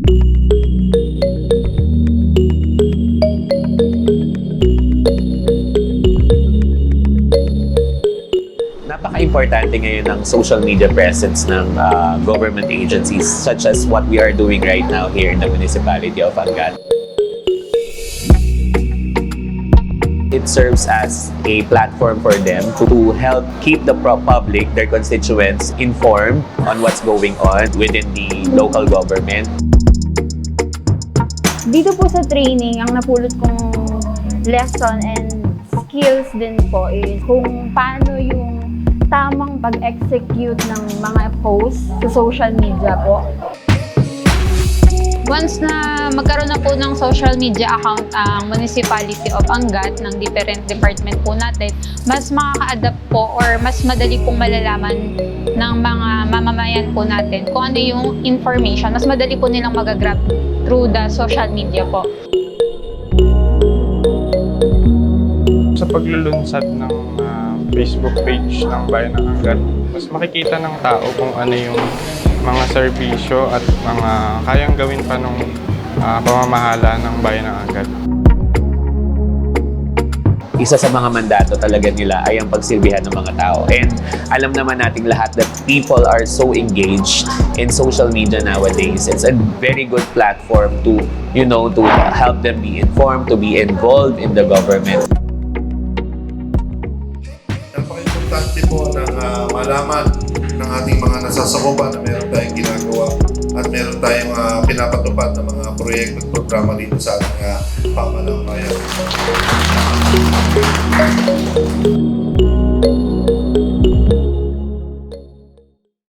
Napaka-importante ngayon ng social media presence ng government agencies such as what we are doing right now here in the municipality of Angat. It serves as a platform for them to help keep the public, their constituents, informed on what's going on within the local government. Dito po sa training, ang napulot kong lesson and skills din po is kung paano yung tamang pag-execute ng mga posts sa social media po. Once na magkaroon na po ng social media account ang Municipality of Angat ng different department po natin, mas makaka-adapt po or mas madali pong malalaman ng mga mamamayan po natin kung ano yung information. Mas madali po nilang magagrab through the social media po. Sa paglulunsad ng Facebook page ng Bayan ng Angat, mas makikita ng tao kung ano yung mga serbisyo at mga kayang gawin pa ng pamamahala ng Bayan ng Angat. Isa sa mga mandato talaga nila ay ang pagsilbihan ng mga tao. And alam naman nating lahat that people are so engaged in social media nowadays. It's a very good platform to, to help them be informed, to be involved in the government. Napaka-importante po ng malaman ng ating mga nasasakupan na meron tayong ginagawa at meron tayong pinapatupad na mga proyekto at programa dito sa ating pamahalaan.